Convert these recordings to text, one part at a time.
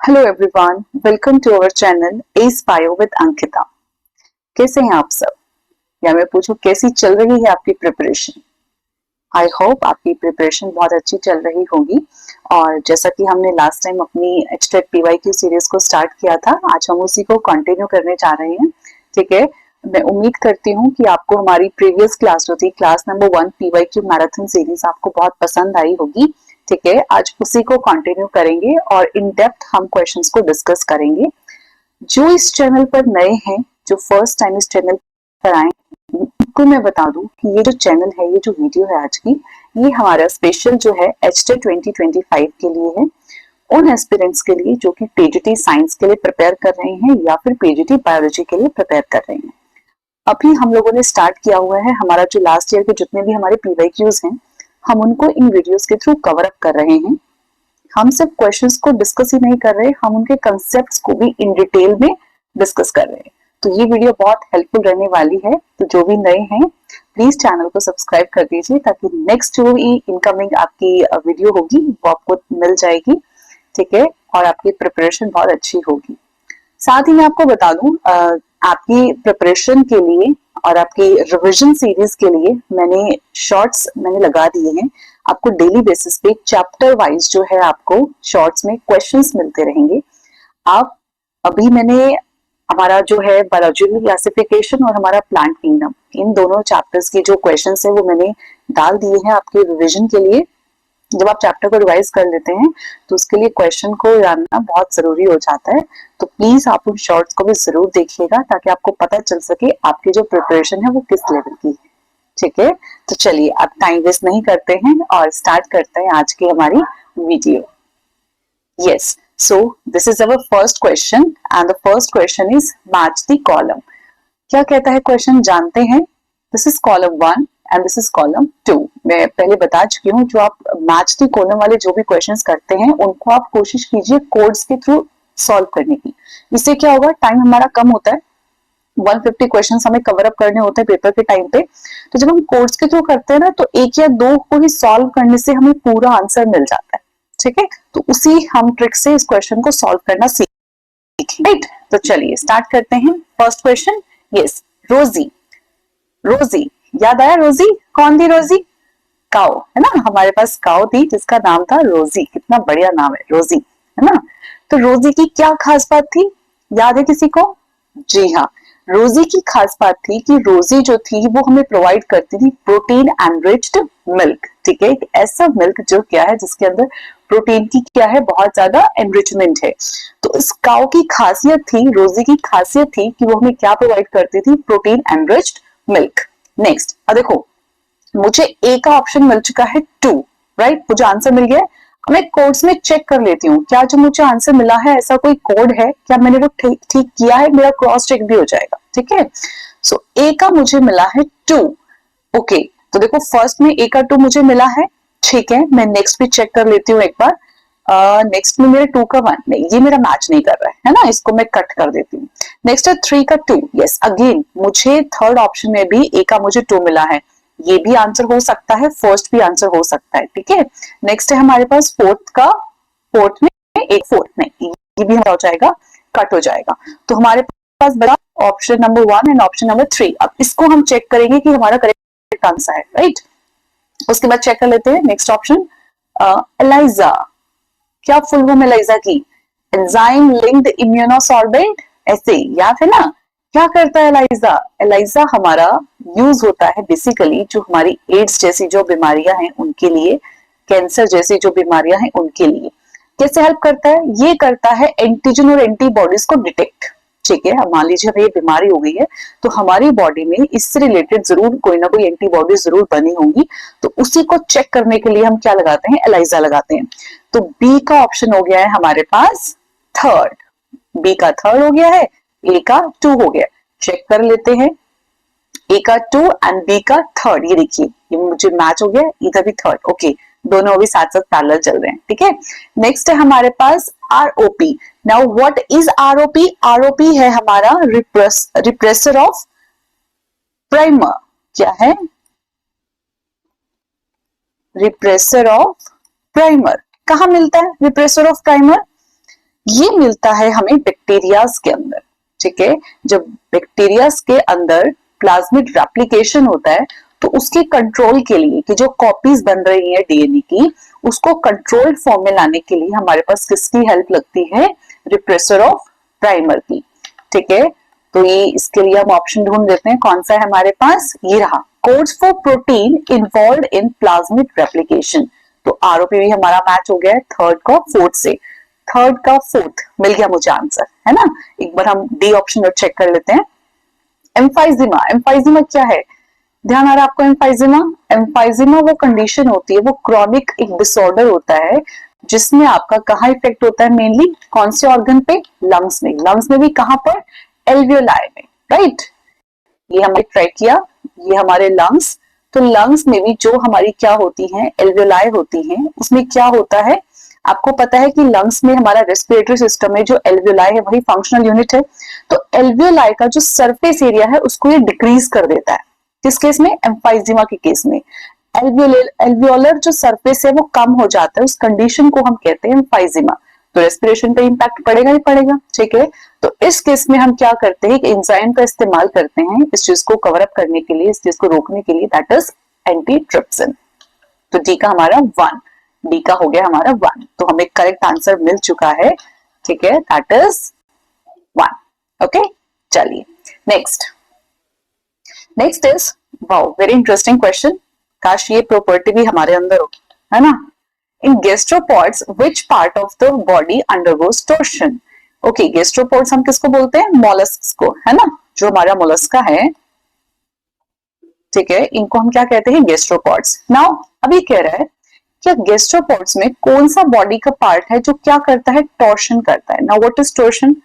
Hello everyone, welcome to our channel S bio with Ankita. कैसे हैं आप सब? या मैं पूछूं कैसी चल रही है आपकी प्रिपरेशन? आई होप आपकी प्रिपरेशन बहुत अच्छी चल रही होगी। और जैसा कि हमने लास्ट टाइम अपनी एचटेट पीवाईक्यू सीरीज को स्टार्ट किया था, आज हम उसी को कंटिन्यू करने जा रहे हैं। ठीक है, मैं उम्मीद करती हूँ कि आपको हमारी प्रीवियस क्लास जो थी, class number 1 PYQ marathon series, आपको बहुत पसंद आई होगी। ठीक है, आज उसी को कंटिन्यू करेंगे और इन डेप्थ हम क्वेश्चंस को डिस्कस करेंगे। जो इस चैनल पर नए हैं, जो फर्स्ट टाइम इस चैनल पर आए, उनको मैं बता दूं कि ये जो चैनल है, ये जो वीडियो है आज की, ये हमारा स्पेशल जो है एचटेट 2025 के लिए है। उन एस्पिरेंट्स के लिए जो कि पीजीटी साइंस के लिए प्रिपेयर कर रहे हैं या फिर पीजीटी बायोलॉजी के लिए प्रिपेयर कर रहे हैं। अभी हम लोगों ने स्टार्ट किया हुआ है, हमारा जो लास्ट ईयर के जितने भी हमारे पीवाईक्यूज हैं, हम उनको इन वीडियोस के थ्रू कवर अप कर रहे हैं। हम सिर्फ क्वेश्चंस को डिस्कस ही नहीं कर रहे, हम उनके कंसेप्ट्स को भी इन डिटेल में डिस्कस कर रहे हैं। तो ये वीडियो बहुत हेल्पफुल रहने वाली है। तो जो भी नए हैं, प्लीज चैनल को सब्सक्राइब कर दीजिए ताकि नेक्स्ट जो भी इनकमिंग आपकी वीडियो होगी वो आपको मिल जाएगी। ठीक है, और आपकी प्रिपरेशन बहुत अच्छी होगी। साथ ही मैं आपको बता दूं, आपकी प्रिपरेशन के लिए और आपकी रिवीजन सीरीज के लिए मैंने शॉर्ट्स लगा दिए हैं। आपको डेली बेसिस पे चैप्टर वाइज जो है आपको शॉर्ट्स में क्वेश्चंस मिलते रहेंगे। आप अभी मैंने हमारा जो है बायोलॉजिकल क्लासिफिकेशन और हमारा प्लांट किंगडम, इन दोनों चैप्टर्स के जो क्वेश्चंस है वो मैंने डाल दिए हैं आपके रिवीजन के लिए। जब आप चैप्टर को रिवाइज कर लेते हैं तो उसके लिए क्वेश्चन को जानना बहुत जरूरी हो जाता है। तो प्लीज आप उन शॉर्ट्स को भी जरूर देखिएगा ताकि आपको पता चल सके आपकी जो प्रिपरेशन है वो किस लेवल की है। ठीक है, तो चलिए अब टाइम वेस्ट नहीं करते हैं और स्टार्ट करते हैं आज की हमारी video. Yes, so this is our first question and the first question is match the column. क्या कहता है क्वेश्चन, जानते हैं। This is column 1 and this is column 2। मैं पहले बता चुकी हूँ, जो आप मैच द कॉलम वाले जो भी क्वेश्चंस करते हैं उनको आप कोशिश कीजिए कोड्स के थ्रू सॉल्व करने की। इससे क्या होगा, टाइम हमारा कम होता है। 150 क्वेश्चंस हमें कवर अप करने होते हैं पेपर के टाइम पे। तो जब हम कोड्स के थ्रू करते हैं ना, तो एक या दो को ही सॉल्व करने से हमें पूरा आंसर मिल जाता है। ठीक है, तो उसी हम ट्रिक से इस क्वेश्चन को सॉल्व करना सीखेंगे। राइट, तो चलिए स्टार्ट करते हैं। फर्स्ट क्वेश्चन, यस, रोजी। रोजी, याद आया? रोजी कौन थी? रोजी काऊ है ना, हमारे पास काऊ थी जिसका नाम था रोजी। कितना बढ़िया नाम है, रोजी, है ना। तो रोजी की क्या खास बात थी, याद है किसी को? जी हाँ, रोजी की खास बात थी कि रोजी जो थी वो हमें प्रोवाइड करती थी प्रोटीन एनरिच्ड मिल्क। ठीक है, एक ऐसा मिल्क जो क्या है, जिसके अंदर प्रोटीन की क्या है, बहुत ज्यादा एनरिचमेंट है। तो इस काऊ की खासियत थी, रोजी की खासियत थी कि वो हमें क्या प्रोवाइड करती थी, प्रोटीन एनरिच्ड मिल्क। नेक्स्ट, अब देखो, मुझे ए का ऑप्शन मिल चुका है 2, राइट, मुझे आंसर मिल गया। मैं कोड्स में चेक कर लेती हूँ, क्या जो मुझे आंसर मिला है ऐसा कोई कोड है, क्या मैंने वो ठीक किया है, मेरा क्रॉस चेक भी हो जाएगा। ठीक है, सो ए का मुझे मिला है 2। ओके, तो देखो फर्स्ट में ए का 2 मुझे मिला है। ठीक है, मैं नेक्स्ट भी चेक कर लेती हूँ एक बार। नेक्स्ट में मेरे 2 का 1 नहीं, ये मेरा मैच नहीं कर रहा है ना, इसको मैं कट कर देती हूँ। नेक्स्ट है 3 का 2। यस, अगेन मुझे थर्ड ऑप्शन में भी ए का मुझे 2 मिला है। ये भी आंसर हो सकता है, फर्स्ट भी आंसर हो सकता है। ठीक है, नेक्स्ट है हमारे पास फोर्थ में एक 4 नहीं, ये भी हो जाएगा, कट हो जाएगा। तो हमारे पास बड़ा option number 1 and option number 3। अब इसको हम चेक करेंगे कि हमारा करेक्ट आंसर है। राइट, उसके बाद चेक कर लेते हैं नेक्स्ट ऑप्शन, एलाइजा। क्या फुल फॉर्म एलाइजा की? एंजाइम लिंक्ड इम्यूनोसॉर्बेंट, ऐसे याद है ना। क्या करता है एलाइजा? एलाइजा हमारा यूज होता है बेसिकली जो हमारी एड्स जैसी जो बीमारियां हैं उनके लिए, कैंसर जैसी जो बीमारियां हैं उनके लिए। कैसे हेल्प करता है? ये करता है एंटीजन और एंटीबॉडीज को डिटेक्ट। ठीक है, मान लीजिए हमें ये बीमारी हो गई है तो हमारी बॉडी में इससे रिलेटेड जरूर कोई ना कोई एंटीबॉडी जरूर बनी होंगी। तो उसी को चेक करने के लिए हम क्या लगाते हैं, एलाइजा लगाते हैं। तो बी का ऑप्शन हो गया है हमारे पास थर्ड। बी का थर्ड हो गया है, ए का 2 हो गया। चेक कर लेते हैं, ए का 2 एंड बी का थर्ड। ये देखिए, ये मुझे मैच हो गया, इधर भी थर्ड। ओके, दोनों अभी साथ साथ पैरेलल चल रहे हैं। ठीक है, नेक्स्ट है हमारे पास ROP. Now what is ROP? ROP है हमारा रिप्रेसर ऑफ प्राइमर। क्या है? Repressor of primer. कहां मिलता है रिप्रेसर ऑफ प्राइमर? ये मिलता है हमें बैक्टीरियाज के अंदर, ठीक है। जब बैक्टीरियाज के अंदर प्लाज्मिड रेप्लिकेशन होता है तो उसके कंट्रोल के लिए कि जो कॉपीज बन रही है डीएनए की, उसको कंट्रोल्ड फॉर्म में लाने के लिए हमारे पास किसकी हेल्प लगती है? रिप्रेसर ऑफ प्राइमर की, ठीक है। तो ये इसके लिए हम ऑप्शन ढूंढ लेते हैं, कौन सा है हमारे पास? ये रहा, codes for protein involve in plasmid replication. तो आरओपीवी हमारा मैच हो गया है थर्ड का फोर्थ से, थर्ड का फोर्थ मिल गया मुझे आंसर, है ना। एक बार हम डी ऑप्शन और चेक कर लेते हैं। एम्फाइजिमा, एम्फाइजिमा क्या है? ध्यान आ रहा है आपको? एम्फाइजिमा, एम्फाइजिमा वो कंडीशन होती है, वो क्रॉनिक एक डिसऑर्डर होता है जिसमें आपका कहाँ इफेक्ट होता है? मेनली कौन से ऑर्गन पे? लंग्स में। लंग्स में भी कहाँ पर? एल्वियोलाई में, राइट। ये हमने ट्राई किया, ये हमारे लंग्स, तो लंग्स में भी जो हमारी क्या होती हैं? एल्वियोलाई होती हैं। उसमें क्या होता है आपको पता है कि लंग्स में हमारा रेस्पिरेटरी सिस्टम में जो एल्वियोलाई है वही फंक्शनल यूनिट है। तो एल्वियोलाई का जो सरफेस एरिया है उसको ये डिक्रीज कर देता है। किस केस में? एम्फाइजिमा के केस में एल्वियोलर जो सरफेस है वो कम हो जाता है, उस कंडीशन को हम कहते हैं एम्फाइजिमा। तो रेस्पिरेशन पे इंपैक्ट पड़ेगा ही पड़ेगा, ठीक है। तो इस केस में हम क्या करते हैं? एंजाइम का इस्तेमाल करते हैं इस चीज को कवर अप करने के लिए, इस चीज को रोकने के लिए, दैट इज एंटीट्रिप्सिन। तो डी का हमारा 1, डी का हो गया हमारा 1, तो हमें करेक्ट आंसर मिल चुका है, ठीक है, दैट इज 1। ओके, चलिए next. Next is, wow very interesting question, काश ये प्रॉपर्टी भी हमारे अंदर हो, है ना। In gastropods which part of the body undergoes torsion? Okay, gastropods हम किसको बोलते हैं? मॉलस्क्स को, है ना। जो हमारा मोलस्का है, ठीक है, इनको हम क्या कहते हैं? गैस्ट्रोपॉड्स। नाउ अभी कह रहा है कि गैस्ट्रोपॉड्स में कौन सा बॉडी का पार्ट है जो क्या करता है? टॉर्शन करता है। Now what is torsion?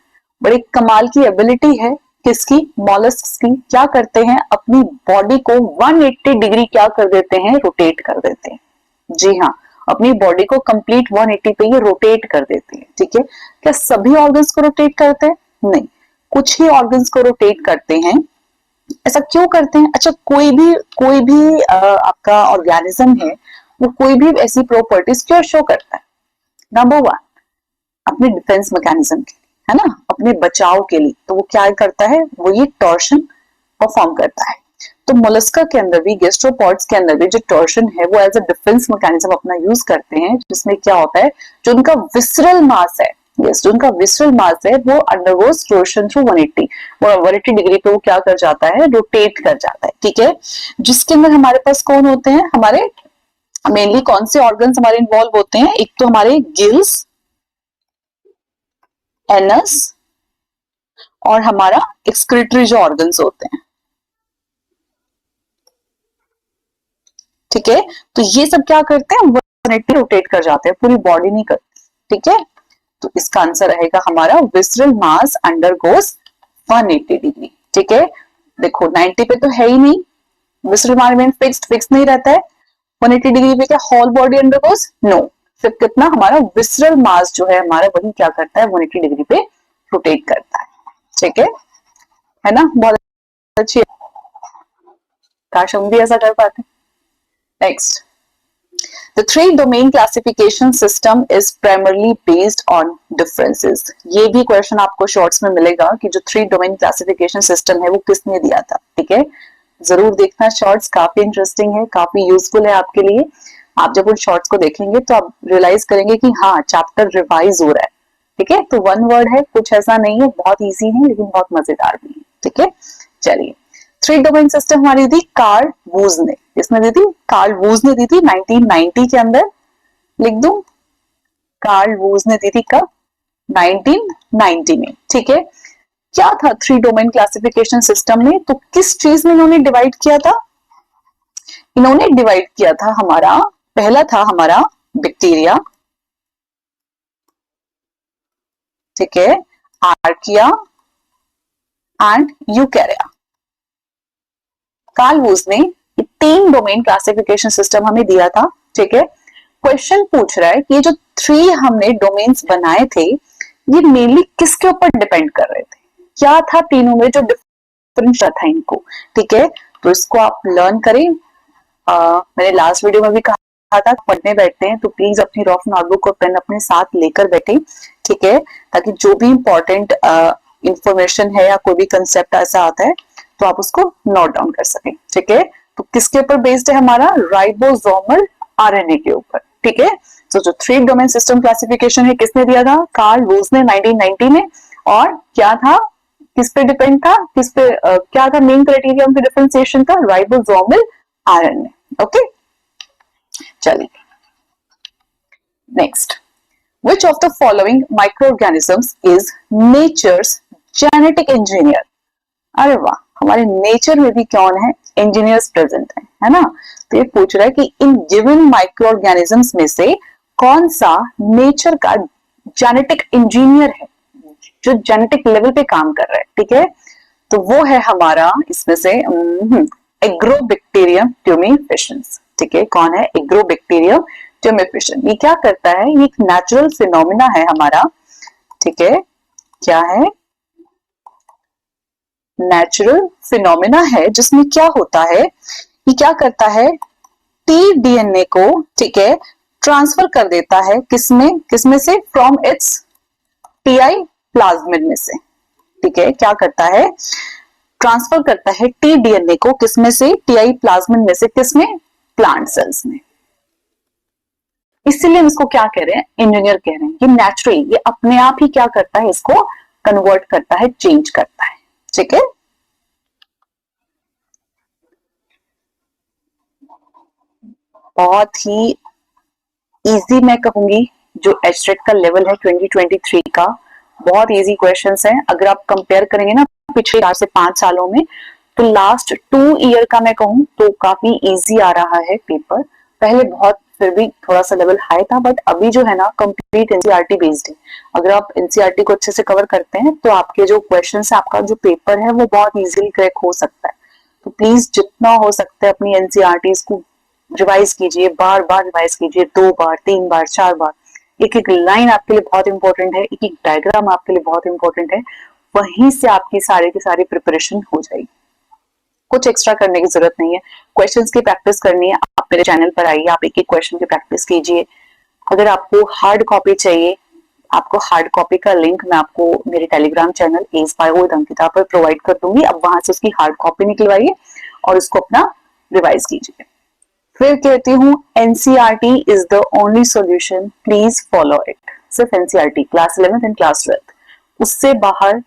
बड़ी कमाल की एबिलिटी है किसकी? मॉलस्क्स की। क्या करते हैं? अपनी बॉडी को 180 डिग्री क्या कर देते हैं? रोटेट कर देते हैं। जी हाँ, अपनी बॉडी को कंप्लीट 180 पे ये रोटेट कर देते हैं, ठीक है। क्या सभी ऑर्गन्स को रोटेट करते हैं? नहीं, कुछ ही ऑर्गन्स को रोटेट करते हैं। ऐसा क्यों करते हैं? अच्छा, कोई भी आपका ऑर्गेनिज्म है वो कोई भी ऐसी प्रॉपर्टीज क्यों शो करता है? नंबर 1, अपने डिफेंस मैकेनिज्म के लिए, है ना, अपने बचाव के लिए। तो वो क्या करता है? वो ये टॉर्शन परफॉर्म करता है। तो मोलस्का के अंदर भी, गैस्ट्रोपॉड्स के अंदर भी जो टॉर्शन है वो एज अ डिफेंस मैकेनिज्म अपना यूज करते हैं, जिसमें क्या होता है? जो उनका विसरल मास है, यस, जो उनका विसरल मास है वो अंडरगोस टॉर्शन थ्रू 180 डिग्री पे वो क्या कर जाता है? रोटेट कर जाता है, ठीक है। जिसके अंदर हमारे पास कौन होते हैं? हमारे मेनली कौन से ऑर्गन्स हमारे इन्वॉल्व होते हैं? एक तो हमारे गिल्स, एनस और हमारा एक्सक्रीटरी जो ऑर्गन्स होते हैं, ठीक है। तो ये सब क्या करते हैं? 180 रोटेट कर जाते हैं, पूरी बॉडी नहीं करते, ठीक है। तो इसका आंसर रहेगा हमारा विसरल मास अंडरगोस 180 डिग्री, ठीक है। देखो 90 पे तो है ही नहीं, विसरल मास फिक्स नहीं रहता है। 180 डिग्री पे क्या होल बॉडी अंडरगोस? नो। फिर कितना हमारा विसरल मास जो है हमारा वही क्या करता है? 180 डिग्री पे रोटेट करता है, ठीक है ना। बहुत अच्छी, काश हम भी ऐसा कर पाते। Next, The three domain classification system is primarily based on differences. ये भी क्वेश्चन आपको शॉर्ट्स में मिलेगा कि जो 3 डोमेन क्लासिफिकेशन सिस्टम है वो किसने दिया था, ठीक है। जरूर देखना शॉर्ट्स, काफी इंटरेस्टिंग है, काफी यूजफुल है आपके लिए। आप जब उन शॉर्ट्स को देखेंगे तो आप रियलाइज करेंगे कि हाँ, चैप्टर रिवाइज हो रहा है, ठीक है। तो 1 वर्ड है, कुछ ऐसा नहीं है, बहुत ईजी है लेकिन बहुत मजेदार भी है, ठीक है। चलिए, 3 डोमेन सिस्टम हमारी दी कार्ल वूज ने, इसने दी थी कार्ल वूज ने दी थी 1990 के अंदर। लिख दूं, कार्ल वूज ने दी थी कब? 1990 में, ठीक है। क्या था 3 डोमेन क्लासिफिकेशन सिस्टम में? तो किस चीज में इन्होंने डिवाइड किया था? इन्होंने डिवाइड किया था हमारा, पहला था हमारा बैक्टीरिया, ठीक है, archaea and eukarya. Carl Woese ने 3 डोमेन क्लासिफिकेशन सिस्टम हमें दिया था, ठीक है। क्वेश्चन पूछ रहा है कि ये जो 3 हमने डोमेन्स बनाए थे ये मेनली किसके ऊपर डिपेंड कर रहे थे? क्या था तीनों में जो डिफरेंस था इनको, ठीक है। तो इसको आप लर्न करें। मैंने लास्ट वीडियो में भी कहा था पढ़ने बैठते हैं तो प्लीज अपनी रफ नोटबुक और पेन अपने साथ लेकर बैठे, ठीक है, ताकि जो भी इंपॉर्टेंट इंफॉर्मेशन है या कोई भी कंसेप्ट ऐसा आता है तो आप उसको नोट डाउन कर सकें, ठीक है। तो किसके ऊपर बेस्ड है हमारा, राइबोसोमल आरएनए के ऊपर, ठीक है। तो जो 3 डोमेन सिस्टम क्लासिफिकेशन है किसने दिया था, कार्ल लूज ने 1990 में, और क्या था, किस पे डिपेंड था, किस पे क्या था मेन क्राइटेरिया ऑफ डिफरेंशिएशन का, राइबोसोमल आरएनए, ओके। चलिए next, which of the following microorganisms is nature's genetic engineer? अरे वाह, हमारे नेचर में भी कौन है, इंजीनियर्स प्रेजेंट है ना। तो ये पूछ रहा है कि इन गिवन माइक्रोऑर्गेनिजम्स में से कौन सा नेचर का जेनेटिक इंजीनियर है, जो जेनेटिक लेवल पे काम कर रहा है, ठीक है। तो वो है हमारा इसमें से एग्रोबैक्टीरियम ट्यूमेफिशंस, ठीक है। कौन है, एग्रोबैक्टीरियम ट्यूमेफिशन। ये क्या करता है, ये एक नेचुरल फिनोमिना है हमारा, ठीक है। क्या है, नेचुरल फिनोमिना है जिसमें क्या होता है, ये क्या करता है, टी डीएनए को, ठीक है, ट्रांसफर कर देता है किसमें से, फ्रॉम इट्स टीआई प्लाज्मिड में से, ठीक है। क्या करता है, ट्रांसफर करता है टी डीएनए को किसमें से, टीआई प्लाज्मिड में से, किसमें, प्लांट सेल्स में। इसीलिए हम इसको क्या कह रहे हैं, इंजीनियर कह रहे हैं कि नेचुरली ये अपने आप ही क्या करता है, इसको कन्वर्ट करता है, चेंज करता है, ठीक है। बहुत ही इजी मैं कहूंगी, जो एचटेट का लेवल है 2023 का, बहुत इजी क्वेश्चंस हैं। अगर आप कंपेयर करेंगे ना पिछले 4 से 5 सालों में, तो लास्ट 2 ईयर का मैं कहूं तो काफी इजी आ रहा है पेपर। पहले बहुत फिर भी थोड़ा सा लेवल हाई था, बट अभी जो है ना कंप्लीट एनसीईआरटी बेस्ड है। अगर आप एनसीईआरटी को अच्छे से कवर करते हैं तो आपके जो क्वेश्चंस है, आपका जो पेपर है वो बहुत इजीली क्रैक हो सकता है। तो प्लीज जितना हो सकता है अपनी एनसीईआरटी को रिवाइज कीजिए, बार बार रिवाइज कीजिए, 2 बार 3 बार 4 बार। एक एक लाइन आपके लिए बहुत इंपॉर्टेंट है, एक एक डायग्राम आपके लिए बहुत इंपॉर्टेंट है, वहीं से आपकी सारी की सारी प्रिपरेशन हो जाएगी। कुछ एक्स्ट्रा करने की जरूरत नहीं है, क्वेश्चंस की प्रैक्टिस करनी है, आप मेरे चैनल पर आइए, आप एक एक क्वेश्चन की प्रैक्टिस कीजिए। अगर आपको हार्ड कॉपी चाहिए, आपको हार्ड कॉपी का लिंक मैं आपको मेरे telegram channel edge bio with Ankita पर प्रोवाइड कर दूंगी। अब वहां से उसकी हार्ड कॉपी निकलवाइए और उसको अपना रिवाइज कीजिए। फिर कहती हूँ NCERT is the only solution, please follow it. सिर्फ NCERT class 11th and class 12th, उससे बाहर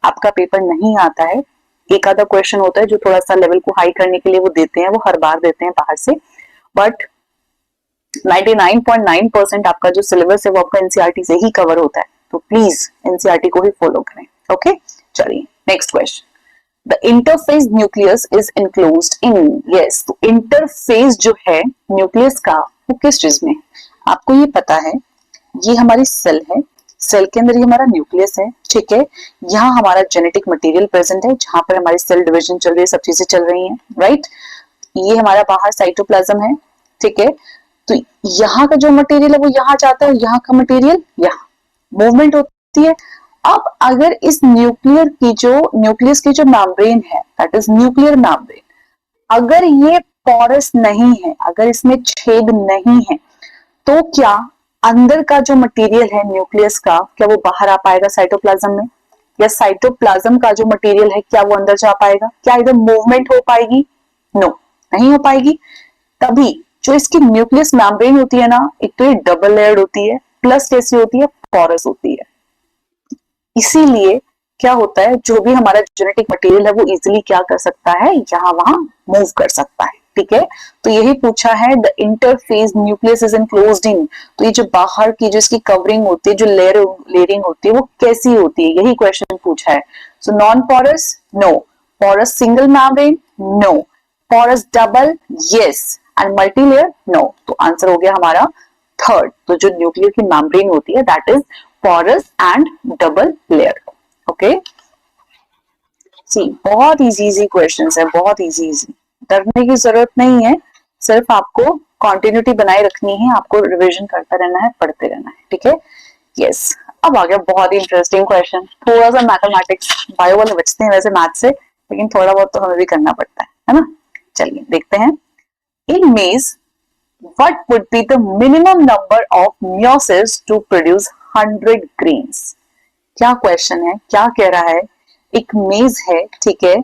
आपका पेपर नहीं आता है। एक आधा क्वेश्चन होता है जो थोड़ा सा लेवल को हाई करने के लिए वो देते हैं, वो हर बार देते हैं बाहर से, बट 99.9% आपका जो सिलेबस है वो आपका एनसीईआरटी से ही कवर होता है। तो प्लीज एनसीईआरटी को ही फॉलो करें, ओके। चलिए next question, the interface nucleus is enclosed in, yes, तो इंटरफेस जो है न्यूक्लियस का वो किस चीज में, आपको ये पता है, ये हमारी सेल है, सेल के अंदर ये हमारा न्यूक्लियस है, ठीक है। यहाँ हमारा जेनेटिक मटेरियल प्रेजेंट है, जहां पर हमारी सेल डिवीजन चल रही है, सब चीजें चल रही हैं, राइट। ये हमारा बाहर साइटोप्लाज्म है, ठीक है। तो यहाँ का जो मटेरियल है वो यहाँ जाता है, यहाँ का मटेरियल यहाँ मूवमेंट होती है। अब अगर इस न्यूक्लियस की जो मेम्ब्रेन है, दैट इज न्यूक्लियर मेम्ब्रेन, अगर ये पोरस नहीं है, अगर इसमें छेद नहीं है, तो क्या अंदर का जो मटेरियल है न्यूक्लियस का, क्या वो बाहर आ पाएगा साइटोप्लाज्म में, या साइटोप्लाज्म का जो मटेरियल है क्या वो अंदर जा पाएगा, क्या इधर मूवमेंट हो पाएगी, नो, नहीं हो पाएगी। तभी जो इसकी न्यूक्लियस मेम्ब्रेन होती है ना, एक तो ये डबल लेयर्ड होती है, प्लस कैसी होती है, पोरस होती है। इसीलिए क्या होता है, जो भी हमारा जेनेटिक मटेरियल है वो इजीली क्या कर सकता है, यहाँ वहां मूव कर सकता है, ठीक है। तो यही पूछा है, the interface nucleus is enclosed इन, तो ये जो बाहर की जो इसकी कवरिंग होती है, जो लेयरिंग होती है, वो कैसी होती है, यही क्वेश्चन पूछा है। So non porous, no, porous single membrane, no, porous double, yes, and multilayer, no. तो आंसर हो गया हमारा थर्ड। तो जो न्यूक्लियर की मेम्ब्रेन होती है that is porous and double layer, okay. See बहुत इजी क्वेश्चंस है, बहुत इजी, डरने की जरूरत नहीं है, सिर्फ आपको कंटिन्यूटी बनाए रखनी है, आपको रिवीजन करता रहना है, पढ़ते रहना है, ठीक है। यस, अब आ गया बहुत ही इंटरेस्टिंग क्वेश्चन, थोड़ा सा मैथमेटिक्स, बायो वाले बचते हैं वैसे मैथ से, लेकिन थोड़ा बहुत तो हमें भी करना पड़ता है ना। चलिए देखते हैं, इन मेज what would be the minimum number of meiosis to produce 100 grains? क्या क्वेश्चन है, क्या कह रहा है, एक मेज है, ठीक है,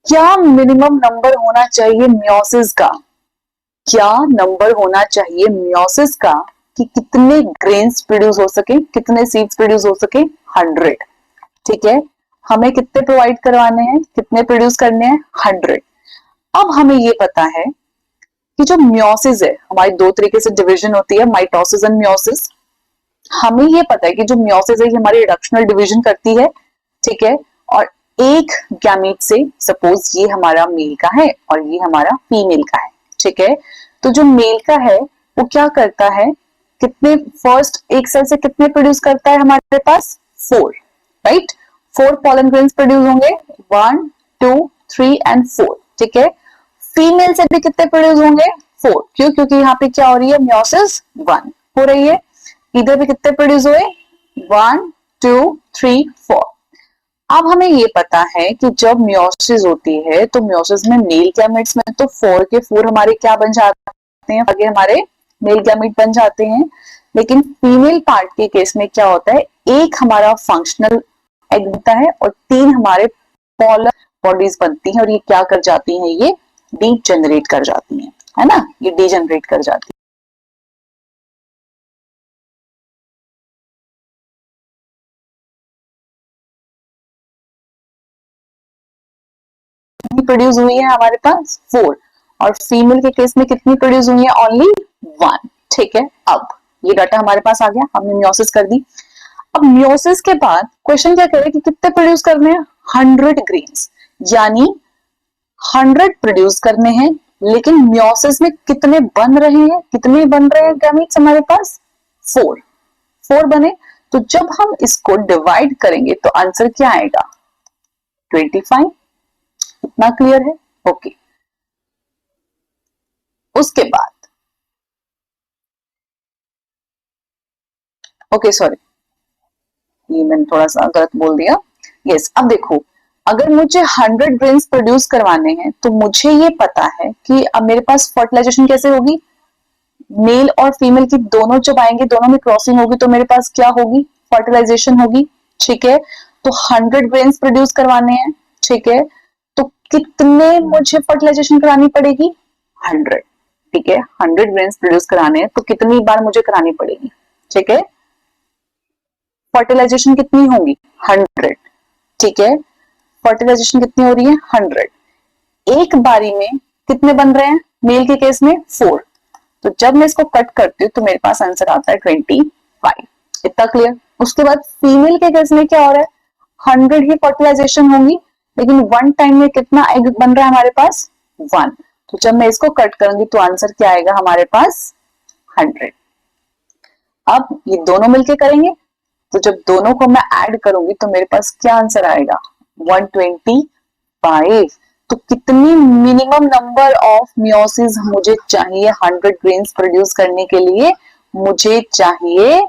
क्या मिनिमम नंबर होना चाहिए मियोसिस का, क्या नंबर होना चाहिए मियोसिस का कि कितने ग्रेन्स प्रोड्यूस हो सके, कितने सीड्स प्रोड्यूस हो सके, 100, ठीक है। हमें कितने प्रोवाइड करवाने हैं, कितने प्रोड्यूस करने हैं, 100। अब हमें ये पता है कि जो मियोसिस है, हमारी दो तरीके से डिवीजन होती है, माइटोसिस एंड मियोसिस। हमें ये पता है कि जो मियोसिस है ये हमारी रिडक्शनल डिवीजन करती है, ठीक है, और एक गैमीट से, सपोज ये हमारा मेल का है और ये हमारा फीमेल का है, ठीक है, तो जो मेल का है वो क्या करता है, कितने फर्स्ट एक सेल से कितने प्रोड्यूस करता है हमारे पास, 4, राइट, 4 पॉलन ग्रेन्स प्रोड्यूस होंगे, 1 2 3 एंड 4, ठीक है। फीमेल से भी कितने प्रोड्यूस होंगे, 4, क्यों, क्योंकि यहाँ पे क्या हो रही है, मियोसिस 1 हो रही है। इधर भी कितने प्रोड्यूस हुए, 1 2 3 4। अब हमें ये पता है कि जब मियोसिस होती है तो मियोसिस में मेल गैमेट्स में तो 4 के 4 हमारे क्या बन जाते हैं, आगे हमारे मेल गैमेट बन जाते हैं, लेकिन फीमेल पार्ट के केस में क्या होता है, एक हमारा फंक्शनल एग बनता है और 3 हमारे पॉलर बॉडीज बनती हैं, और ये क्या कर जाती हैं, ये डीजनरेट कर जाती हैं, है ना, ये डीजनरेट कर जाती है। प्रोड्यूस हुई है हमारे पास 4, और फीमेल के केस में कितनी प्रोड्यूस हुई है, ओनली 1, ठीक है। अब ये डाटा हमारे पास आ गया, हमने मियोसिस कर दी। अब मियोसिस के बाद क्वेश्चन क्या कह रहे हैं कि कितने प्रोड्यूस करने हैं, 100 ग्रेन्स, यानी 100 प्रोड्यूस करने हैं, लेकिन मियोसिस में कितने बन रहे हैं, कितने बन रहे हैं गैमीट्स हमारे पास, 4 बने। तो जब हम इसको डिवाइड करेंगे तो आंसर क्या आएगा, 25। इतना क्लियर है, ओके। उसके बाद ओके सॉरी, ये मैंने थोड़ा सा गलत बोल दिया, यस। अब देखो, अगर मुझे 100 ग्रेन्स प्रोड्यूस करवाने हैं तो मुझे ये पता है कि अब मेरे पास फर्टिलाइजेशन कैसे होगी, मेल और फीमेल की दोनों जब आएंगे, दोनों में क्रॉसिंग होगी तो मेरे पास क्या होगी, फर्टिलाइजेशन होगी, ठीक है। तो 100 ग्रेन्स प्रोड्यूस करवाने हैं, ठीक है, तो कितने मुझे फर्टिलाइजेशन करानी पड़ेगी, 100, ठीक है। 100 ग्रेन्स प्रोड्यूस कराने हैं तो कितनी बार मुझे करानी पड़ेगी, ठीक है। फर्टिलाइजेशन कितनी होगी, 100, ठीक है। फर्टिलाइजेशन कितनी हो रही है, 100। एक बारी में कितने बन रहे हैं, मेल के केस में 4, तो जब मैं इसको कट करती हूँ तो मेरे पास आंसर आता है 25। इतना क्लियर। उसके बाद फीमेल के केस में क्या हो रहा है, 100 ही फर्टिलाइजेशन होंगी, लेकिन वन टाइम में कितना एग बन रहा है हमारे पास, 1, तो जब मैं इसको कट करूंगी तो आंसर क्या आएगा हमारे पास, 100। अब ये दोनों मिलके करेंगे, तो जब दोनों को मैं ऐड करूंगी तो मेरे पास क्या आंसर आएगा, 125। तो कितनी मिनिमम नंबर ऑफ मियोसिस मुझे चाहिए 100 ग्रेन्स प्रोड्यूस करने के लिए, मुझे चाहिए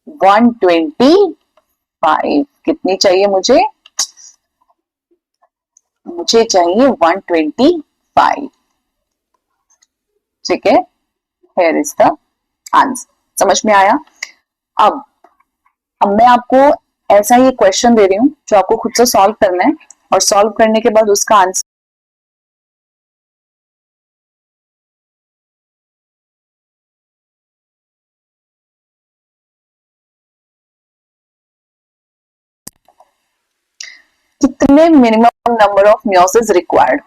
125। कितनी चाहिए मुझे, मुझे चाहिए 125, ठीक है। हियर इज द आंसर, समझ में आया। अब मैं आपको ऐसा ही क्वेश्चन दे रही हूं जो आपको खुद से सॉल्व करना है, और सॉल्व करने के बाद उसका आंसर कितने minimum number of meiosis required,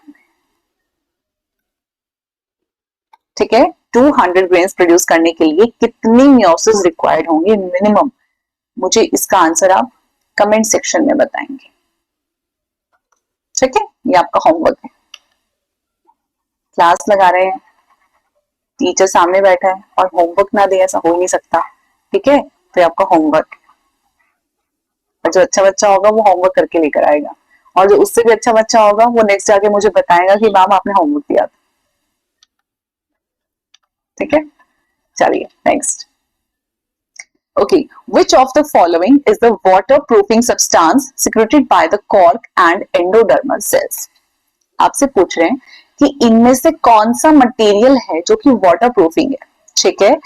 ठीक है। 200 ग्रेन्स प्रोड्यूस करने के लिए कितनी मियोसिस रिक्वायर्ड होंगे मिनिमम, मुझे इसका आंसर आप कमेंट सेक्शन में बताएंगे, ठीक है। ये आपका होमवर्क है, क्लास लगा रहे हैं, टीचर सामने बैठा है और होमवर्क ना दे, ऐसा हो ही नहीं सकता, ठीक है। तो ये आपका होमवर्क है, और जो अच्छा बच्चा होगा वो होमवर्क करके लेकर आएगा, और जो उससे भी अच्छा बच्चा होगा वो नेक्स्ट जाके मुझे बताएगा कि मैम आपने होमवर्क दिया था, ठीक है। चलिए next. Okay, which of the following is the waterproofing substance secreted by the cork and endodermal cells? आपसे पूछ रहे हैं कि इनमें से कौन सा मटेरियल है जो कि वाटर प्रूफिंग है, ठीक है,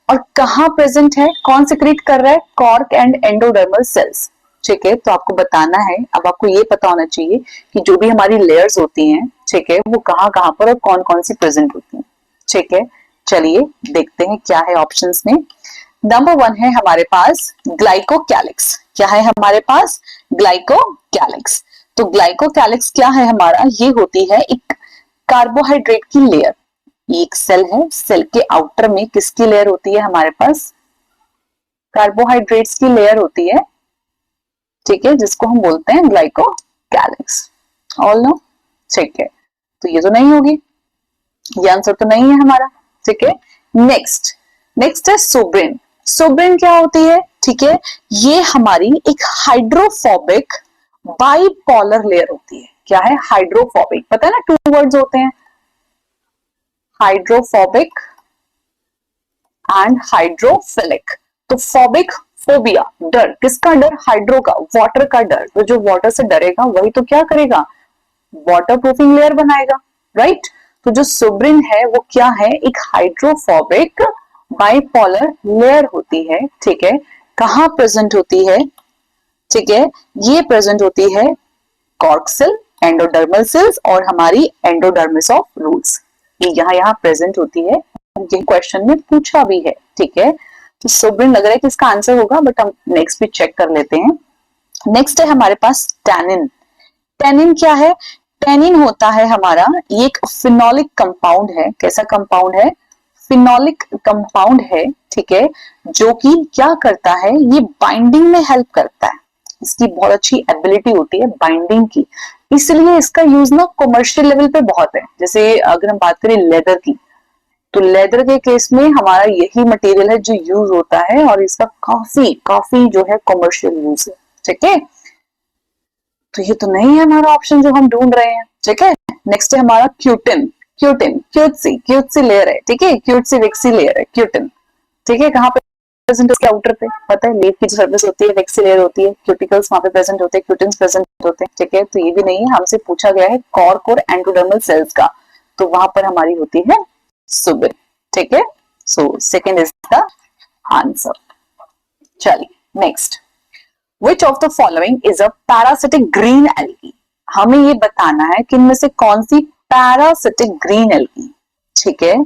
और कहाँ प्रेजेंट है, कौन सिक्रीट कर रहा है, कॉर्क एंड एंडोडर्मल सेल्स, ठीक है। तो आपको बताना है, अब आपको ये पता होना चाहिए कि जो भी हमारी लेयर्स होती हैं, ठीक है, वो कहाँ कहाँ पर और कौन कौन सी प्रेजेंट होती हैं, ठीक है। चलिए देखते हैं क्या है ऑप्शंस में। नंबर 1 है हमारे पास ग्लाइकोकैलिक्स। क्या है हमारे पास? ग्लाइकोकैलिक्स। तो ग्लाइकोकैलिक्स क्या है हमारा? ये होती है एक कार्बोहाइड्रेट की लेयर। ये एक सेल है, सेल के आउटर में किसकी लेयर होती है हमारे पास? कार्बोहाइड्रेट्स की लेयर होती है, ठीक है, जिसको हम बोलते हैं ग्लाइकोकैलिक्स। ऑल नो, ठीक है। तो ये तो नहीं होगी, ये आंसर तो नहीं है हमारा, ठीक है। नेक्स्ट है सोब्रिन। सोब्रिन क्या होती है? ठीक है, ये हमारी एक हाइड्रोफोबिक बाइपोलर लेयर होती है। क्या है? हाइड्रोफोबिक। पता है ना, 2 वर्ड्स होते हैं, हाइड्रोफोबिक एंड हाइड्रोफिलिक। तो फोबिक, फोबिया, डर, किसका डर? हाइड्रो का, वाटर का डर। तो जो वाटर से डरेगा वही तो क्या करेगा? वाटर प्रूफिंग लेयर बनाएगा, राइट। तो जो सोब्रिन है वो क्या है? एक हाइड्रोफोबिक बाइपोलर लेयर होती है, ठीक है। कहां प्रेजेंट होती है? ठीक है, ये प्रेजेंट होती है कॉर्क सेल, एंडोडर्मल सेल्स और हमारी एंडोडर्मिस ऑफ रूट्स। ये यहाँ प्रेजेंट होती है, ये क्वेश्चन में पूछा भी है, ठीक है। तो सोब्रिन लग रहा है कि इसका आंसर होगा, बट हम नेक्स्ट भी चेक कर लेते हैं। नेक्स्ट है हमारे पास टैनिन। टैनिन क्या है? टैनिन होता है हमारा ये एक फिनोलिक कंपाउंड है। कैसा कंपाउंड है? फिनोलिक कंपाउंड है, ठीक है, जो कि क्या करता है? ये बाइंडिंग में हेल्प करता है। इसकी बहुत अच्छी एबिलिटी होती है बाइंडिंग की, इसलिए इसका यूज ना कमर्शियल लेवल पे बहुत है। जैसे अगर हम बात करें लेदर की, तो लेदर के केस में हमारा यही मटेरियल है जो यूज होता है और इसका काफी काफी जो है कमर्शियल यूज है, ठीक है। तो ये तो नहीं है हमारा ऑप्शन जो हम ढूंढ रहे हैं, ठीक है। नेक्स्ट है हमारा क्यूटिन। क्यूटिन क्यूटसी लेयर है, ठीक है, क्यूटसी विक्सी लेयर है क्यूटिन, ठीक है। कहाँ पे प्रेजेंट है? आउटर पे, पता है, लीफ की जो सर्फेस होती है विक्सी लेयर होती है, क्यूटिकल्स वहां पे प्रेजेंट होते हैं, क्यूटिन्स प्रेजेंट होते हैं, ठीक है। तो ये भी नहीं है, हमसे पूछा गया है कॉर्क और एंडोडर्मल सेल्स का, तो वहां पर हमारी होती है सुबिन, ठीक है। So second is the answer. चलिए next, Which of the following is a parasitic green algae? हमें ये बताना है कि इनमें से कौन सी पैरासिटिक ग्रीन एल्गी, ठीक है।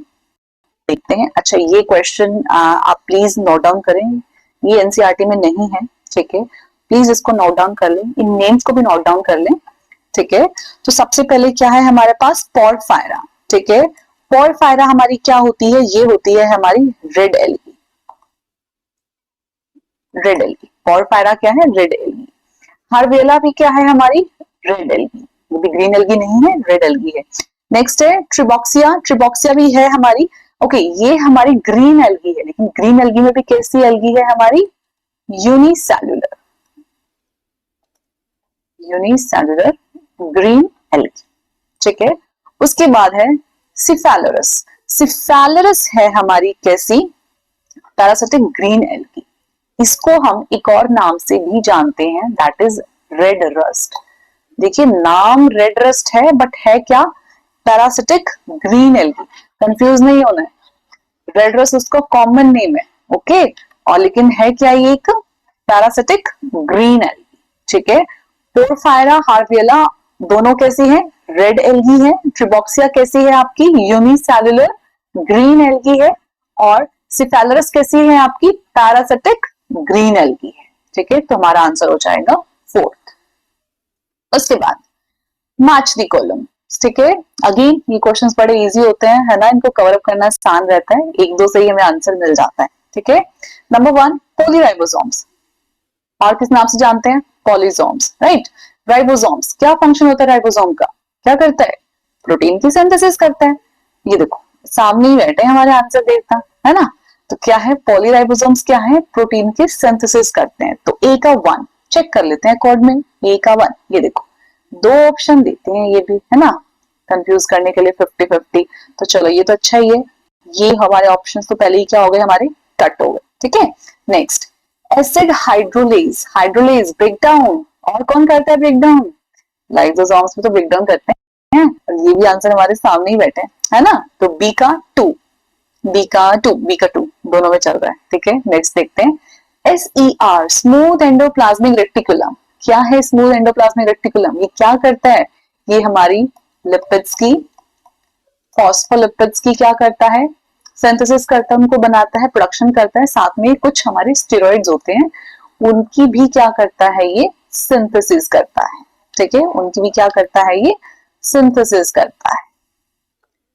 देखते हैं। अच्छा, ये क्वेश्चन आप प्लीज नोट डाउन करें, ये एनसीईआरटी में नहीं है, ठीक है। प्लीज इसको नोट डाउन कर लें, इन नेम्स को भी नोट डाउन कर लें, ठीक है। तो सबसे पहले क्या है हमारे पास? पोरफायरा, ठीक है। पोरफायरा हमारी क्या होती है? ये होती है हमारी red algae. Red algae, porphyra क्या है? Red algae. हार्वेला भी क्या है हमारी? रेड एल्गी, वो भी ग्रीन एल्गी नहीं है, रेड एल्गी है। नेक्स्ट है ट्रिबॉक्सिया। ट्रिबॉक्सिया भी है हमारी, ओके, ये हमारी ग्रीन एल्गी है, लेकिन ग्रीन एल्गी में भी कैसी एल्गी है हमारी? यूनिसेल्युलर, यूनिसेल्युलर ग्रीन एल्गी, ठीक है। उसके बाद है सिफेलोरस। सिफेलोरस है हमारी कैसी? Parasitic green algae. इसको हम एक और नाम से भी जानते हैं, दैट इज रेड रस्ट। देखिए, नाम रेड रस्ट है, बट है क्या? Parasitic green algae. कंफ्यूज नहीं होना है, रेड रस्ट उसका कॉमन नेम है, ओके, और लेकिन है क्या? ये एक पैरासिटिक ग्रीन एल्गी, ठीक है। पोरफायरा, हार्वियला दोनों कैसी है? रेड एल्गी है। ट्रिबॉक्सिया कैसी है आपकी? यूनिसेल्युलर ग्रीन एल्गी है। और सिफेलोरस कैसी है आपकी? पैरासिटिक ग्रीन एल्गी है, ठीक है। तो हमारा आंसर हो जाएगा 4th। उसके बाद मैच द कॉलम, ठीक है। अगेन ये क्वेश्चंस बड़े इजी होते हैं, है ना, इनको कवर अप करना आसान रहता है, 1-2 से ही हमें आंसर मिल जाता है, ठीक है। नंबर 1 पॉलीराइबोसोम्स, और किस नाम से जानते हैं? पॉलीसोम्स, राइट। राइबोसोम्स, क्या फंक्शन होता है राइबोसोम का? क्या करता है? प्रोटीन की सिंथेसिस करता है। ये देखो सामने ही बैठे हमारे आंसर देता, है ना। तो क्या है? पॉलीराइबोसोम्स क्या है? प्रोटीन की सिंथेसिस करते हैं। तो ए का 1 चेक कर लेते हैं कोड में, ए का 1, ये देखो 2 ऑप्शन देते हैं, ये भी है ना, कंफ्यूज करने के लिए 50-50। तो चलो ये तो अच्छा ही है, ये हमारे ऑप्शंस तो पहले ही क्या हो गए हमारे? कट हो गए, ठीक है। Next, acid hydrolase. Hydrolase breakdown, और कौन करता है ब्रेकडाउन? लाइसोसोम्स में तो ब्रेकडाउन करते हैं हैं, और ये भी आंसर हमारे सामने ही बैठे है ना। तो बी का टू दोनों में चल रहा है, ठीक है। नेक्स्ट देखते हैं, SER स्मूथ एंडोप्लाज्मिक रेटिकुलम। क्या है स्मूथ एंडोप्लाज्मिक रेटिकुलम? ये क्या करता है? ये हमारी लिपिड्स की, फॉस्फोलिपिड्स की क्या करता है? सिंथेसिस करता है, उनको बनाता है, प्रोडक्शन करता है। साथ में कुछ हमारे स्टेरॉइड्स होते हैं, उनकी भी क्या करता है? ये सिंथेसिस करता है, ठीक है। उनकी भी क्या करता है? ये सिंथेसिस करता है,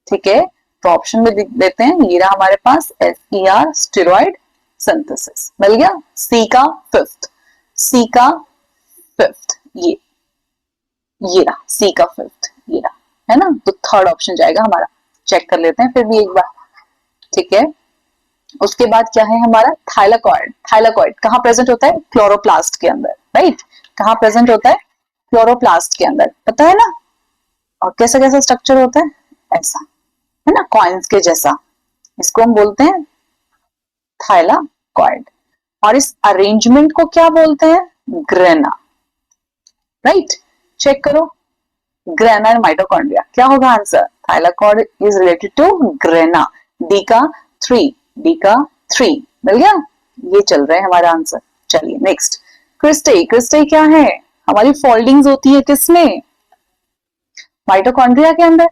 ठीक है। तो ऑप्शन में लिख देते हैं, ये रहा हमारे पास SER स्टेरॉइड सिंथेसिस, मिल गया। सी का फिफ्थ, ये रहा सी का फिफ्थ, ये रहा, है ना। तो थर्ड ऑप्शन जाएगा हमारा। चेक कर लेते हैं फिर भी एक बार, ठीक है। उसके बाद क्या है हमारा? थाइलाकॉइड कहाँ प्रेजेंट होता है? क्लोरोप्लास्ट के अंदर, राइट। कहाँ प्रेजेंट होता है? क्लोरोप्लास्ट के अंदर, पता है ना। और कैसा कैसा स्ट्रक्चर होता है? ऐसा, है ना, कॉइन्स के जैसा। इसको हम बोलते हैं थाइलाकॉइड। और इस अरेंजमेंट को क्या बोलते हैं? Grana, right. चेक करो, ग्रेना एंड माइटोकॉन्ड्रिया, क्या होगा answer? Thylakoid is related to grana. D का थ्री मिल गया। ये चल रहा है हमारा आंसर। चलिए नेक्स्ट, क्रिस्टे क्या है? हमारी फोल्डिंग्स होती है किसमें? माइटोकॉन्ड्रिया के अंदर,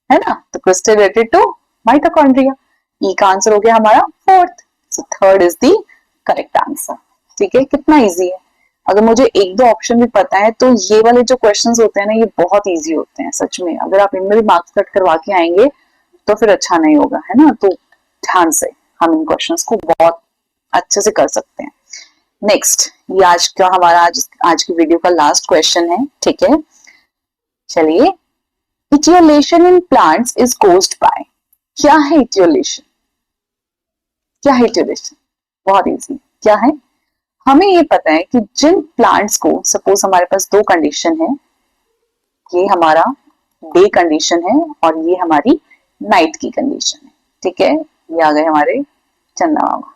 है ना। तो क्रिस्टे रिलेटेड टू माइटोकॉन्ड्रिया। ई का आंसर हो गया हमारा fourth. So third is the correct answer, ठीक है। कितना इजी है। अगर मुझे एक दो ऑप्शन भी पता है तो ये वाले जो क्वेश्चंस होते हैं ना, ये बहुत इजी होते हैं सच में। अगर आप इनमें भी मार्क्स कट करवा के आएंगे तो फिर अच्छा नहीं होगा, है ना। तो ध्यान से हम इन क्वेश्चंस को बहुत अच्छे से कर सकते हैं। नेक्स्ट, ये आज का हमारा आज की वीडियो का लास्ट क्वेश्चन है, ठीक है। चलिए, etiolation in plants is caused by. क्या है इटियोलेशन? बहुत इजी, क्या है? हमें ये पता है कि जिन प्लांट्स को, सपोज हमारे पास दो कंडीशन है, ये हमारा डे कंडीशन है और ये हमारी नाइट की कंडीशन है, ठीक है। ये आ गए हमारे चंदा मामा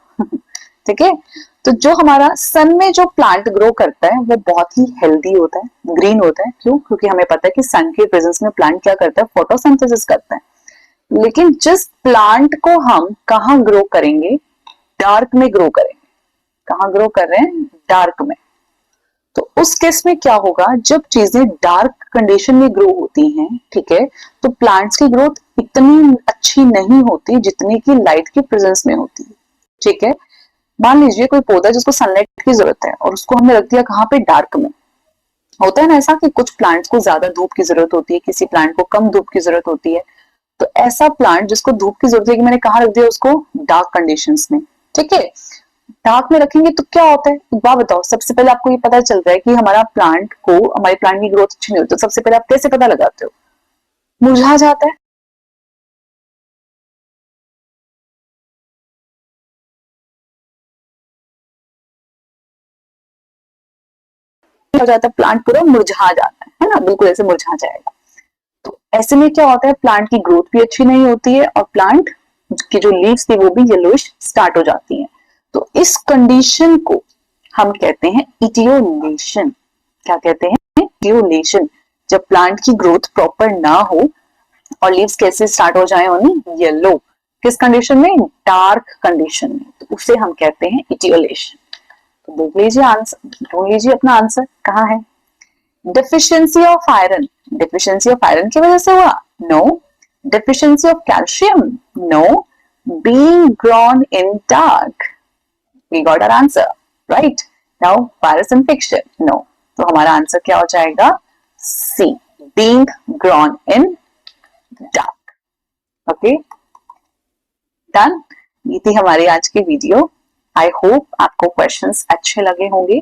ठीक है। तो जो हमारा सन में जो प्लांट ग्रो करता है वो बहुत ही हेल्दी होता है, ग्रीन होता है। क्यों? क्योंकि हमें पता है कि सन के प्रेजेंस में प्लांट क्या करता है? फोटोसिंथेसिस करता है। लेकिन जिस प्लांट को हम कहाँ ग्रो करेंगे? डार्क में ग्रो करेंगे। कहाँ ग्रो कर रहे हैं? डार्क में। तो उस केस में क्या होगा? जब चीजें डार्क कंडीशन में ग्रो होती हैं, ठीक है, तो प्लांट्स की ग्रोथ इतनी अच्छी नहीं होती जितनी की लाइट की प्रेजेंस में होती है, ठीक है। मान लीजिए कोई पौधा जिसको सनलाइट की जरूरत है और उसको हमने रख दिया कहाँ पे? डार्क में। होता है ना ऐसा कि कुछ प्लांट्स को ज्यादा धूप की जरूरत होती है, किसी प्लांट को कम धूप की जरूरत होती है। तो ऐसा प्लांट जिसको धूप की जरूरत है, कि मैंने कहाँ रख दिया उसको? डार्क कंडीशंस में, ठीक है। डार्क में रखेंगे तो क्या होता है? एक बात बताओ, सबसे पहले आपको ये पता चल रहा है कि हमारा प्लांट को, हमारे प्लांट की ग्रोथ अच्छी नहीं होती, तो सबसे पहले आप कैसे पता लगाते हो? मुरझा जाता है। हो जाता है, प्लांट पूरा मुरझा जाता है ना, बिल्कुल ऐसे मुरझा जाएगा। तो ऐसे में क्या होता है? प्लांट की ग्रोथ भी अच्छी नहीं होती है और प्लांट की जो लीव्स थी वो भी येलोइश स्टार्ट हो जाती हैं। तो इस कंडीशन को हम कहते हैं इटियोलेशन। क्या कहते हैं? इटियोलेशन। जब प्लांट की ग्रोथ प्रॉपर ना हो और लीव्स कैसे स्टार्ट हो जाए? Only yellow. किस कंडीशन में? डार्क कंडीशन में। तो उसे हम कहते हैं इटियोलेशन। तो देख लीजिए आंसर, ढूंढ लीजिए अपना आंसर कहाँ है। Deficiency of iron. Deficiency of iron की वजह से हुआ? No. Deficiency of calcium? No. Being grown in dark. We got our answer, right. Now virus infection? No. तो हमारा आंसर क्या हो जाएगा? C, being grown in dark. Okay, done. ये थी हमारी आज की वीडियो। आई होप आपको क्वेश्चंस अच्छे लगे होंगे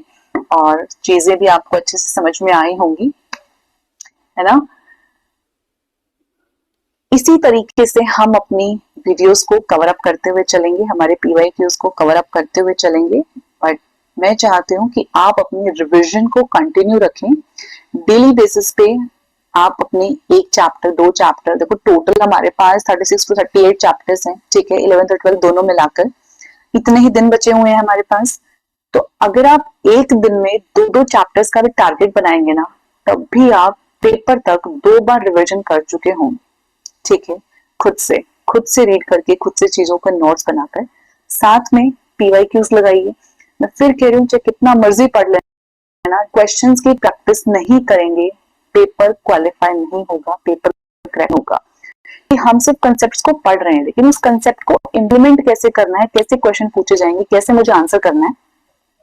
और चीजें भी आपको अच्छे से समझ में आई होंगी, है ना। इसी तरीके से हम अपनी वीडियोस को कवर अप करते हुए चलेंगे, हमारे PYQs को कवर अप करते हुए चलेंगे। बट मैं चाहती हूँ कि आप अपनी रिवीजन को कंटिन्यू रखें। डेली बेसिस पे आप अपनी एक चैप्टर, दो चैप्टर, देखो टोटल हमारे पास 36 to 38 चैप्टर्स हैं, ठीक है, 11th और 12th दोनों मिलाकर। इतने ही दिन बचे हुए हैं हमारे पास। तो अगर आप एक दिन में दो दो चैप्टर्स का भी टारगेट बनाएंगे ना, तब भी आप पेपर तक 2 बार रिवीजन कर चुके हों, ठीक है, खुद से रीड करके, खुद से चीजों का नोट्स बनाकर, साथ में PYQs लगाइए। मैं फिर कह रही हूँ, चाहे कितना मर्जी पढ़ लेना, क्वेश्चंस की प्रैक्टिस नहीं करेंगे, पेपर क्वालिफाई नहीं होगा, पेपर क्रैक होगा। हम सिर्फ कंसेप्ट को पढ़ रहे हैं, लेकिन उस कंसेप्ट को इम्प्लीमेंट कैसे करना है, कैसे क्वेश्चन पूछे जाएंगे, कैसे मुझे आंसर करना है,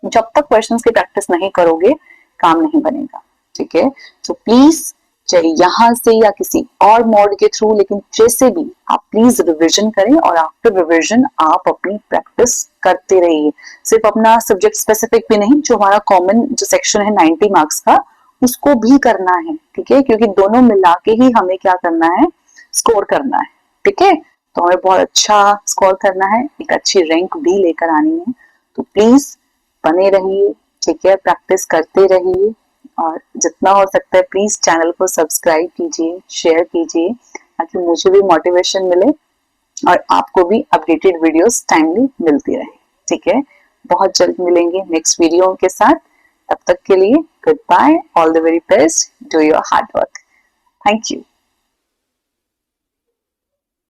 जब तक क्वेश्चंस की प्रैक्टिस नहीं करोगे काम नहीं बनेगा, ठीक है। तो प्लीज, चाहे यहाँ से या किसी और मोड के थ्रू, लेकिन जैसे भी आप प्लीज रिवीजन करें, और आफ्टर रिवीजन आप अपनी प्रैक्टिस करते रहिए। सिर्फ अपना सब्जेक्ट स्पेसिफिक भी नहीं, जो हमारा कॉमन जो सेक्शन है 90 मार्क्स का, उसको भी करना है, ठीक है, क्योंकि दोनों मिला के ही हमें क्या करना है, स्कोर करना है, ठीक है। तो हमें बहुत अच्छा स्कोर करना है, एक अच्छी रैंक भी लेकर आनी है। तो प्लीज बने रहिए, ठीक है, प्रैक्टिस करते रहिए, और जितना हो सकता है प्लीज चैनल को सब्सक्राइब कीजिए, शेयर कीजिए, ताकि मुझे भी मोटिवेशन मिले और आपको भी अपडेटेड वीडियोस टाइमली मिलती रहे, ठीक है। बहुत जल्द मिलेंगे नेक्स्ट वीडियो के साथ। तब तक के लिए goodbye, all the very best, do your hard work, thank you.